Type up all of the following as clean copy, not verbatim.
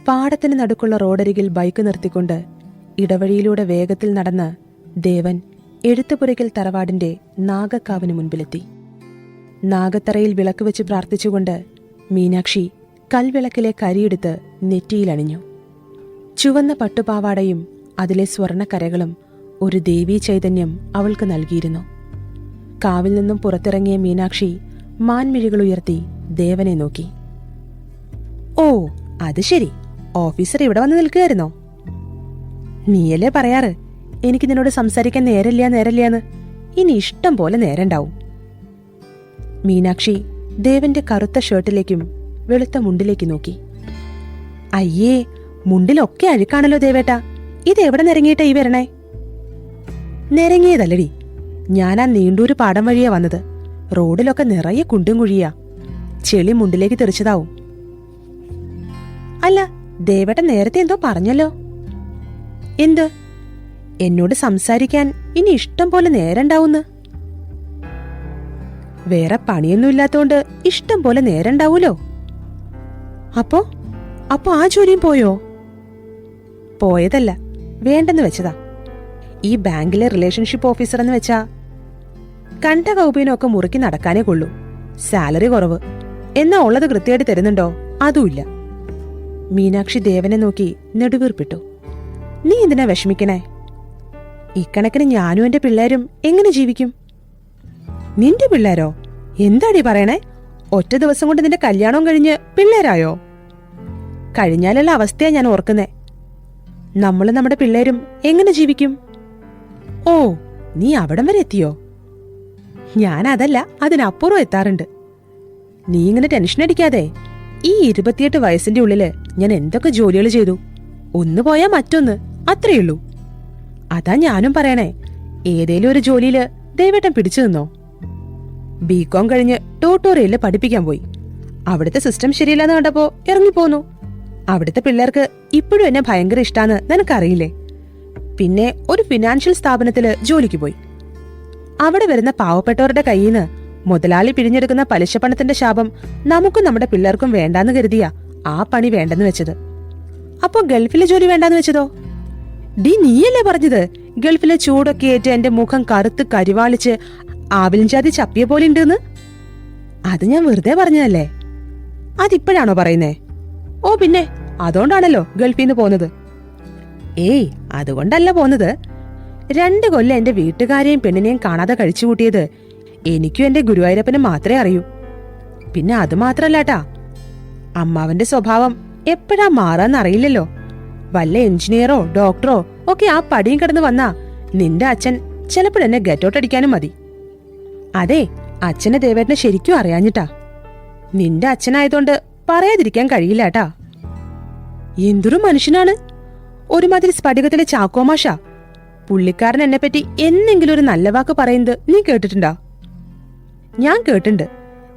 പാടത്തിന് നടുക്കുള്ള റോഡരികിൽ ബൈക്ക് നിർത്തിക്കൊണ്ട് ഇടവഴിയിലൂടെ വേഗത്തിൽ നടന്ന് ദേവൻ എഴുത്തുപുരയ്ക്കൽ തറവാടിന്റെ നാഗക്കാവിന് മുൻപിലെത്തി. നാഗത്തറയിൽ വിളക്ക് വെച്ച് പ്രാർത്ഥിച്ചുകൊണ്ട് മീനാക്ഷി കൽവിളക്കിലെ കരിയെടുത്ത് നെറ്റിയിലണിഞ്ഞു. ചുവന്ന പട്ടുപാവാടയും അതിലെ സ്വർണക്കരകളും ഒരു ദേവീ ചൈതന്യം അവൾക്ക് നൽകിയിരുന്നു. കാവിൽ നിന്നും പുറത്തിറങ്ങിയ മീനാക്ഷി മാൻമിഴികളുയർത്തി ദേവനെ നോക്കി. ഓ, അത് ശരി, ഓഫീസർ ഇവിടെ വന്ന് നിൽക്കുകയായിരുന്നോ? നീയല്ലേ പറയാറ് എനിക്ക് നിന്നോട് സംസാരിക്കാൻ നേരല്യാന്ന്. ഇനി ഇഷ്ടം പോലെ നേരണ്ടാവും. മീനാക്ഷി ദേവന്റെ കറുത്ത ഷർട്ടിലേക്കും വെളുത്ത മുണ്ടിലേക്ക് നോക്കി. അയ്യേ, മുണ്ടിലൊക്കെ അഴുക്കാണല്ലോ ദേവേട്ടാ. ഇതെവിടെ നിരങ്ങിയിട്ടാ ഈ വരണേ? നിരങ്ങിയതല്ലടി, ഞാനാ നീണ്ടൂര് പാടം വഴിയാ വന്നത്. റോഡിലൊക്കെ നിറയെ കുണ്ടും കുഴിയാ. ചെളി മുണ്ടിലേക്ക് തെറിച്ചതാവും. അല്ല, ദേവേട്ടൻ നേരത്തെ എന്തോ പറഞ്ഞല്ലോ. എന്ത്? എന്നോട് സംസാരിക്കാൻ ഇനി ഇഷ്ടം പോലെ നേരണ്ടാവൂന്ന്. വേറെ പണിയൊന്നുമില്ലാത്തോണ്ട് ഇഷ്ടം പോലെ നേരണ്ടാവൂലോ. അപ്പോ ആ ജോലിയും പോയോ? പോയതല്ല, വേണ്ടെന്ന് വെച്ചതാ. ഈ ബാങ്കിലെ റിലേഷൻഷിപ്പ് ഓഫീസർ എന്ന് വെച്ചാ കണ്ട കൗപീനൊക്കെ മുറുക്കി നടക്കാനേ കൊള്ളൂ. സാലറി കുറവ്. എന്നാ ഉള്ളത് കൃത്യമായിട്ട് തരുന്നുണ്ടോ? അതുമില്ല. മീനാക്ഷി ദേവനെ നോക്കി നെടുവീർപ്പിട്ടു. നീ എന്തിനാ വിഷമിക്കണേ? ഇക്കണക്കിന് ഞാനും എന്റെ പിള്ളേരും എങ്ങനെ ജീവിക്കും? നിന്റെ പിള്ളേരോ? എന്താടി പറയണേ? ഒറ്റ ദിവസം കൊണ്ട് നിന്റെ കല്യാണവും കഴിഞ്ഞ് പിള്ളേരായോ? കഴിഞ്ഞാലുള്ള അവസ്ഥയാ ഞാൻ ഓർക്കുന്നേ. നമ്മളും നമ്മുടെ പിള്ളേരും എങ്ങനെ ജീവിക്കും? ഓ, നീ അവിടം വരെ എത്തിയോ? ഞാനതല്ല, അതിനപ്പുറം എത്താറുണ്ട്. നീ ഇങ്ങനെ ടെൻഷൻ അടിക്കാതെ. ഈ 28 വയസ്സിന്റെ ഉള്ളില് ഞാൻ എന്തൊക്കെ ജോലികൾ ചെയ്തു. ഒന്ന് പോയാ മറ്റൊന്ന്, അത്രയുള്ളൂ. അതാ ഞാനും പറയണേ, ഏതേലും ഒരു ജോലിയില് ദേവേട്ടൻ പിടിച്ചു നിന്നോ. ബികോം കഴിഞ്ഞ് ട്യൂട്ടോറിയലില് പഠിപ്പിക്കാൻ പോയി. അവിടുത്തെ സിസ്റ്റം ശരിയല്ലാന്ന് കണ്ടപ്പോ ഇറങ്ങിപ്പോന്നു. അവിടുത്തെ പിള്ളേർക്ക് ഇപ്പോഴും എന്നെ ഭയങ്കര ഇഷ്ടാന്ന് നിനക്കറിയില്ലേ. പിന്നെ ഒരു ഫിനാൻഷ്യൽ സ്ഥാപനത്തില് ജോലിക്ക് പോയി. അവിടെ വരുന്ന പാവപ്പെട്ടവരുടെ കയ്യിന്ന് മുതലാളി പിഴിഞ്ഞെടുക്കുന്ന പലിശപ്പണത്തിന്റെ ശാപം നമുക്കും നമ്മുടെ പിള്ളേർക്കും വേണ്ടാന്ന് കരുതിയാ ആ പണി വേണ്ടെന്ന് വെച്ചത്. അപ്പോ ഗൾഫിലെ ജോലി വേണ്ടാന്ന് വെച്ചതോ? ഡി, നീയല്ലേ പറഞ്ഞത് ഗൾഫിലെ ചൂടൊക്കെ ഏറ്റ് എന്റെ മുഖം കറുത്ത് കരിവാളിച്ച് ആവിലും ജാതി ചപ്പിയ പോലെ ഉണ്ടെന്ന്? അത് ഞാൻ വെറുതെ പറഞ്ഞതല്ലേ. അതിപ്പോഴാണോ പറയുന്നേ? ഓ പിന്നെ, അതുകൊണ്ടാണല്ലോ ഗൾഫിൽ നിന്ന് പോന്നത്. ഏയ്, അതുകൊണ്ടല്ല പോന്നത്. 2 കൊല്ലം എന്റെ വീട്ടുകാരെയും പെണ്ണിനെയും കാണാതെ കഴിച്ചുകൂട്ടിയത് എനിക്കും എന്റെ ഗുരുവായൂരപ്പനും മാത്രമേ അറിയൂ. പിന്നെ അത് മാത്രല്ലാട്ടാ, അമ്മാവന്റെ സ്വഭാവം എപ്പോഴാ മാറാന്നറിയില്ലല്ലോ. വല്ല എഞ്ചിനീയറോ ഡോക്ടറോ ഒക്കെ ആ പടിയും കിടന്ന് വന്നാ നിന്റെ അച്ഛൻ ചിലപ്പോഴെന്നെ ഗെറ്റൗട്ട് അടിക്കാനും മതി. അതെ, അച്ഛനെ ദേവേട്ടനെ ശരിക്കും അറിയാഞ്ഞിട്ടാ. നിന്റെ അച്ഛനായതുകൊണ്ട് പറയാതിരിക്കാൻ കഴിയില്ലാട്ടാ. എന്തൊരു മനുഷ്യനാണ്! ഒരുമാതിരി സ്ഫടികത്തിലെ ചാക്കോമാഷ. പുള്ളിക്കാരൻ എന്നെപ്പറ്റി എന്നെങ്കിലും ഒരു നല്ല വാക്ക് പറയുന്നത് നീ കേട്ടിട്ടുണ്ടാ? ഞാൻ കേട്ടിട്ടുണ്ട്.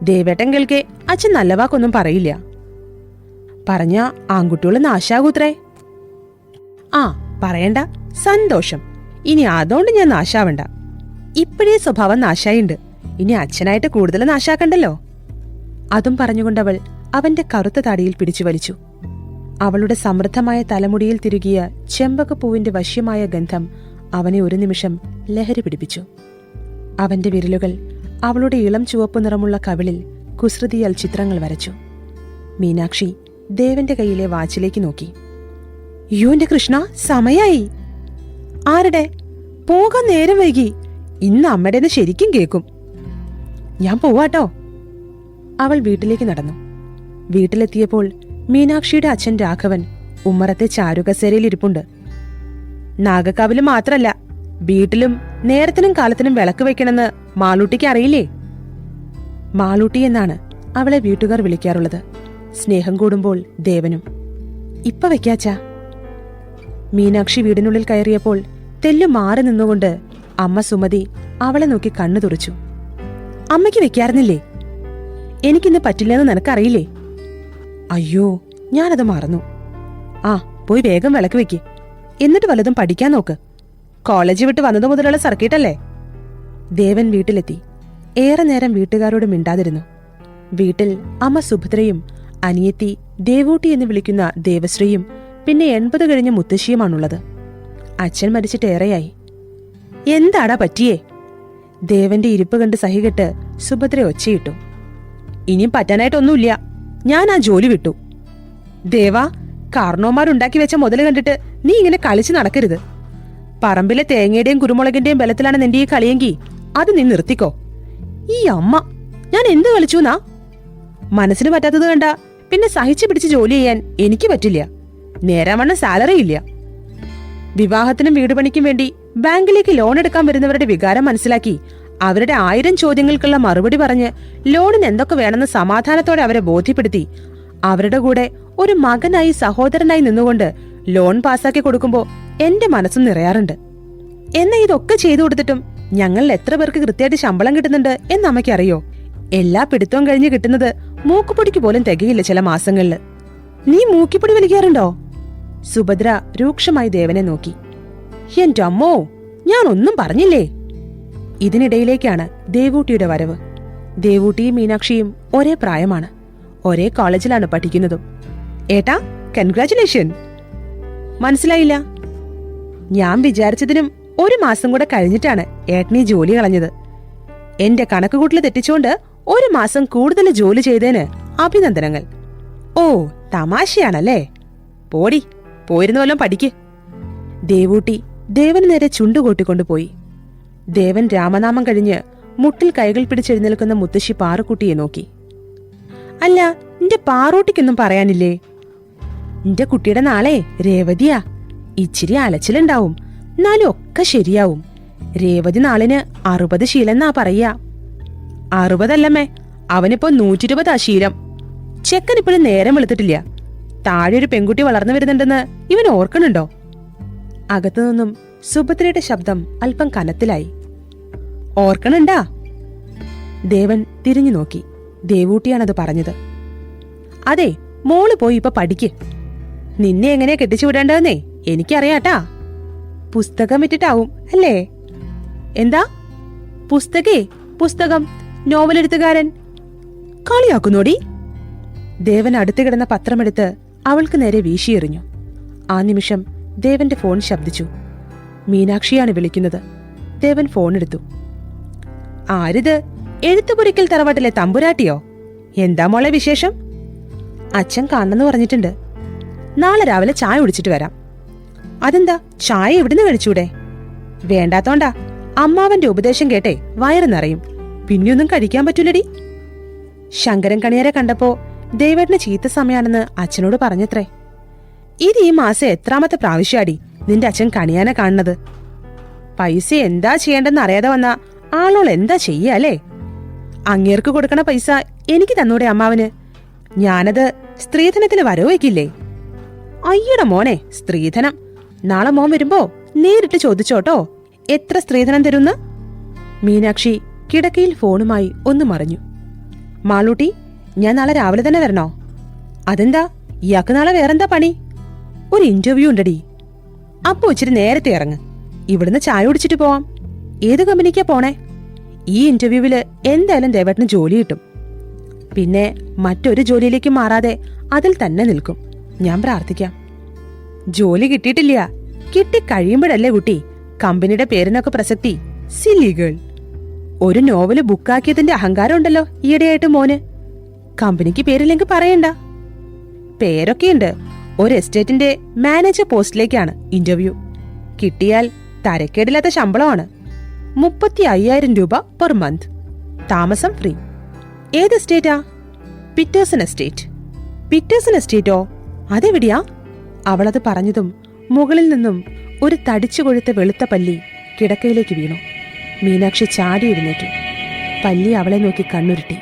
ദേവേട്ടൻ കേൾക്കെ അച്ഛൻ നല്ല വാക്കൊന്നും പറയില്ല. പറഞ്ഞ ആൺകുട്ടികള് നാശാകൂത്രേ. ആ, പറയണ്ട, സന്തോഷം. ഇനി അതുകൊണ്ട് ഞാൻ നാശാവണ്ട. ഇപ്പോഴേ സ്വഭാവം നാശായിണ്ട്. ഇനി അച്ഛനായിട്ട് കൂടുതൽ നാശാക്കണ്ടല്ലോ. അതും പറഞ്ഞുകൊണ്ടവൾ അവന്റെ കറുത്ത താടിയിൽ പിടിച്ചു വലിച്ചു. അവളുടെ സമൃദ്ധമായ തലമുടിയിൽ തിരുകിയ ചെമ്പകപ്പൂവിന്റെ വശ്യമായ ഗന്ധം അവനെ ഒരു നിമിഷം ലഹരി പിടിപ്പിച്ചു. അവന്റെ വിരലുകൾ അവളുടെ ഇളം ചുവപ്പ് നിറമുള്ള കവിളിൽ കുസൃതിയാൽ ചിത്രങ്ങൾ വരച്ചു. മീനാക്ഷി ദേവന്റെ കയ്യിലെ വാച്ചിലേക്ക് നോക്കി. യോ എന്റെ കൃഷ്ണ, സമയായി. ആരുടെ? പോകാൻ നേരം വൈകി. ഇന്ന് അമ്മയുടേന്ന് ശരിക്കും കേൾക്കും. ഞാൻ പോവാട്ടോ. അവൾ വീട്ടിലേക്ക് നടന്നു. വീട്ടിലെത്തിയപ്പോൾ മീനാക്ഷിയുടെ അച്ഛൻ രാഘവൻ ഉമ്മറത്തെ ചാരുകസേരയിൽ ഇരിപ്പുണ്ട്. നാഗക്കാവിലും മാത്രല്ല, വീട്ടിലും നേരത്തിനും കാലത്തിനും വിളക്ക് വെക്കണമെന്ന് മാളൂട്ടിക്ക് അറിയില്ലേ? മാളൂട്ടി എന്നാണ് അവളെ വീട്ടുകാർ വിളിക്കാറുള്ളത്. സ്നേഹം കൂടുമ്പോൾ ദേവനും. ഇപ്പ വെക്കാച്ചാ. മീനാക്ഷി വീടിനുള്ളിൽ കയറിയപ്പോൾ തെല്ലു മാറി നിന്നുകൊണ്ട് അമ്മ സുമതി അവളെ നോക്കി കണ്ണു തുറച്ചു. അമ്മയ്ക്ക് വെക്കാറുന്നില്ലേ? എനിക്കിന്ന് പറ്റില്ലെന്ന് നിനക്കറിയില്ലേ? അയ്യോ, ഞാനത് മറന്നു. ആ, പോയി വേഗം വിളക്ക് വെക്ക്. എന്നിട്ട് വല്ലതും പഠിക്കാൻ നോക്ക്. കോളേജ് വിട്ട് വന്നതു മുതലുള്ള സർക്കിട്ടല്ലേ. ദേവൻ വീട്ടിലെത്തി. ഏറെ നേരം വീട്ടുകാരോട് മിണ്ടാതിരുന്നു. വീട്ടിൽ അമ്മ സുഭദ്രയും അനിയത്തി ദേവൂട്ടി എന്ന് വിളിക്കുന്ന ദേവശ്രീയും പിന്നെ 80 കഴിഞ്ഞ മുത്തശ്ശിയുമാണുള്ളത്. അച്ഛൻ മരിച്ചിട്ടേറെയായി. എന്താടാ പറ്റിയേ? ദേവന്റെ ഇരിപ്പ് കണ്ട് സഹികെട്ട് സുഭദ്ര ഒച്ചയിട്ടു. ഇനിയും പറ്റാനായിട്ടൊന്നുമില്ല, ഞാൻ ആ ജോലി വിട്ടു. ദേവാ, കാർണോമാരുണ്ടാക്കി വെച്ച മുതല് കണ്ടിട്ട് നീ ഇങ്ങനെ കളിച്ചു നടക്കരുത്. പറമ്പിലെ തേങ്ങയുടെയും കുരുമുളകിന്റെയും ബലത്തിലാണ് നിന്റെ ഈ കളിയെങ്കിൽ അത് നീ നിർത്തിക്കോ. ഈ അമ്മ, ഞാൻ എന്ത് കളിച്ചുന്നാ? മനസ്സിന് പറ്റാത്തത് കണ്ട പിന്നെ സഹിച്ചു പിടിച്ച് ജോലി ചെയ്യാൻ എനിക്ക് പറ്റില്ല. നേരാവണ്ണം സാലറി ഇല്ല. വിവാഹത്തിനും വീടുപണിക്കും വേണ്ടി ബാങ്കിലേക്ക് ലോൺ എടുക്കാൻ വരുന്നവരുടെ വികാരം മനസ്സിലാക്കി അവരുടെ 1000 ചോദ്യങ്ങൾക്കുള്ള മറുപടി പറഞ്ഞ് ലോണിന് എന്തൊക്കെ വേണമെന്ന് സമാധാനത്തോടെ അവരെ ബോധ്യപ്പെടുത്തി അവരുടെ കൂടെ ഒരു മകനായി സഹോദരനായി നിന്നുകൊണ്ട് ലോൺ പാസാക്കി കൊടുക്കുമ്പോ എന്റെ മനസ്സും നിറയാറുണ്ട്. എന്നാ ഇതൊക്കെ ചെയ്തു കൊടുത്തിട്ടും ഞങ്ങളിൽ എത്ര പേർക്ക് കൃത്യമായിട്ട് ശമ്പളം കിട്ടുന്നുണ്ട് എന്ന് അമ്മയ്ക്കറിയോ? എല്ലാ പിടുത്തവും കഴിഞ്ഞ് കിട്ടുന്നത് മൂക്കുപൊടിക്ക് പോലും തികയില്ല ചില മാസങ്ങളില്. നീ മൂക്കിപ്പൊടി വലിക്കാറുണ്ടോ? സുഭദ്ര രൂക്ഷമായി ദേവനെ നോക്കി. എന്റെ അമ്മോ, ഞാൻ ഒന്നും പറഞ്ഞില്ലേ. ഇതിനിടയിലേക്കാണ് ദേവൂട്ടിയുടെ വരവ്. ദേവൂട്ടിയും മീനാക്ഷിയും ഒരേ പ്രായമാണ്, ഒരേ കോളേജിലാണ് പഠിക്കുന്നതും. ഏട്ടാ, കൺഗ്രാറ്റുലേഷൻ. മനസ്സിലായില്ല? ഞാൻ വിചാരിച്ചതിനും 1 മാസം കൂടെ കഴിഞ്ഞിട്ടാണ് ഏട്ടനീ ജോലി കളഞ്ഞത്. എന്റെ കണക്കുകൂട്ടൽ തെറ്റിച്ചുകൊണ്ട് 1 മാസം കൂടുതൽ ജോലി ചെയ്തതിന് അഭിനന്ദനങ്ങൾ. ഓ, തമാശയാണല്ലേ? പോടി, പോയിരുന്ന വല്ലതും പഠിക്ക്. ദേവൂട്ടി ദേവന് നേരെ ചുണ്ടുകൊട്ടിക്കൊണ്ടുപോയി. ദേവൻ രാമനാമം കഴിഞ്ഞ് മുട്ടിൽ കൈകൾ പിടിച്ചെഴുന്നേൽക്കുന്ന മുത്തശ്ശി പാറുക്കുട്ടിയെ നോക്കി. അല്ല, നിന്റെ പാറൂട്ടിക്കൊന്നും പറയാനില്ലേ? നിന്റെ കുട്ടിയുടെ നാളെ രേവതിയാ. ഇച്ചിരി അലച്ചിലുണ്ടാവും, എന്നാലും ഒക്കെ ശരിയാവും. രേവതി നാളിന് 60 ശീലെന്നാ പറയാ. 60 അല്ലമ്മേ, അവനിപ്പോ 120 ശീലം. ചെക്കനിപ്പോഴും നേരം വെളുത്തിട്ടില്ല. താഴെ ഒരു പെൺകുട്ടി വളർന്നു വരുന്നുണ്ടെന്ന് ഇവൻ ഓർക്കണുണ്ടോ? അകത്തുനിന്നും സുഭദ്രയുടെ ശബ്ദം അല്പം കനത്തിലായി. ഓർക്കണണ്ടാ? ദേവൻ തിരിഞ്ഞു നോക്കി. ദേവൂട്ടിയാണത് പറഞ്ഞത്. അതെ, മോള് പോയി ഇപ്പൊ പഠിക്ക്. നിന്നെ എങ്ങനെയാ കെട്ടിച്ചു വിടേണ്ടതെന്നേ എനിക്കറിയാട്ടാ. പുസ്തകം വിറ്റിട്ടാവും അല്ലേ? എന്താ? പുസ്തകം, നോവലെഴുത്തുകാരൻ. കളിയാക്കുന്നോടി? ദേവൻ അടുത്തു കിടന്ന പത്രമെടുത്ത് അവൾക്ക് നേരെ വീശിയെറിഞ്ഞു. ആ നിമിഷം ദേവന്റെ ഫോൺ ശബ്ദിച്ചു. മീനാക്ഷിയാണ് വിളിക്കുന്നത്. ദേവൻ ഫോണെടുത്തു. ആരിത്? എഴുത്തുപുരയ്ക്കൽ തറവാട്ടിലെ തമ്പുരാട്ടിയോ? എന്താ മോളെ വിശേഷം? അച്ഛൻ കാണണമെന്ന് പറഞ്ഞിട്ടുണ്ട്. നാളെ രാവിലെ ചായ കുടിച്ചിട്ട് വരാം. അതെന്താ, ചായ എവിടുന്ന് കഴിച്ചൂടെ? വേണ്ടാത്തോണ്ടാ. അമ്മാവന്റെ ഉപദേശം കേട്ടെ വയറ് നിറയും, പിന്നെയൊന്നും കഴിക്കാൻ പറ്റൂലടി. ശങ്കരൻ കണിയരെ കണ്ടപ്പോ ദേവേട്ടന് ചീത്ത സമയാണെന്ന് അച്ഛനോട് പറഞ്ഞത്രേ. ഇത് ഈ മാസം എത്രാമത്തെ പ്രാവശ്യാടി നിന്റെ അച്ഛൻ കണിയാനെ കാണുന്നത്? പൈസ എന്താ ചെയ്യേണ്ടെന്ന് അറിയാതെ വന്ന ആളോൾ എന്താ ചെയ്യാലേ? അങ്ങേർക്ക് കൊടുക്കണ പൈസ എനിക്ക് തന്നൂടെ അമ്മാവന്? ഞാനത് സ്ത്രീധനത്തിന് വരവ് വയ്ക്കില്ലേ? അയ്യട മോനെ, സ്ത്രീധനം. നാളെ മോൻ വരുമ്പോ നേരിട്ട് ചോദിച്ചോട്ടോ എത്ര സ്ത്രീധനം തരുന്ന്. മീനാക്ഷി കിടക്കയിൽ ഫോണുമായി ഒന്ന് മറിഞ്ഞു. മാളൂട്ടി, ഞാൻ നാളെ രാവിലെ തന്നെ വരണോ? അതെന്താ, ഇയാൾക്ക് നാളെ വേറെന്താ പണി? ഒരു ഇന്റർവ്യൂ ഉണ്ടടി. അപ്പൊ ഇച്ചിരി നേരത്തെ ഇറങ്ങ്. ഇവിടുന്ന് ചായ കുടിച്ചിട്ട് പോവാം. ഏത് കമ്പനിക്കാ പോണേ? ഈ ഇന്റർവ്യൂവില് എന്തായാലും ദേവേട്ടന് ജോലി കിട്ടും. പിന്നെ മറ്റൊരു ജോലിയിലേക്ക് മാറാതെ അതിൽ തന്നെ നിൽക്കും. ഞാൻ പ്രാർത്ഥിക്കാം. ജോലി കിട്ടിയിട്ടില്ല, കിട്ടിക്കഴിയുമ്പോഴല്ലേ കുട്ടി കമ്പനിയുടെ പേരിനൊക്കെ പ്രസക്തി. Silly girl. ഒരു നോവല് ബുക്കാക്കിയതിന്റെ അഹങ്കാരം ഉണ്ടല്ലോ ഈയിടെയായിട്ട് മോന്. കമ്പനിക്ക് പേരില്ലെങ്കിൽ പറയണ്ട. പേരൊക്കെയുണ്ട്. ഒരു എസ്റ്റേറ്റിന്റെ മാനേജർ പോസ്റ്റിലേക്കാണ് ഇന്റർവ്യൂ. കിട്ടിയാൽ തരക്കേടില്ലാത്ത ശമ്പളമാണ്. 35,000 രൂപ പെർ മന്ത്. താമസം ഫ്രീ. ഏത് എസ്റ്റേറ്റാ? Peterson estate. പീറ്റേഴ്സൺ എസ്റ്റേറ്റോ? അതെവിടെയാ? അവളത് പറഞ്ഞതും മുകളിൽ നിന്നും ഒരു തടിച്ചു കൊഴുത്ത വെളുത്ത പല്ലി കിടക്കയിലേക്ക് വീണു. മീനാക്ഷി ചാടി എഴുന്നേറ്റു. പല്ലി അവളെ നോക്കി കണ്ണുരുട്ടി.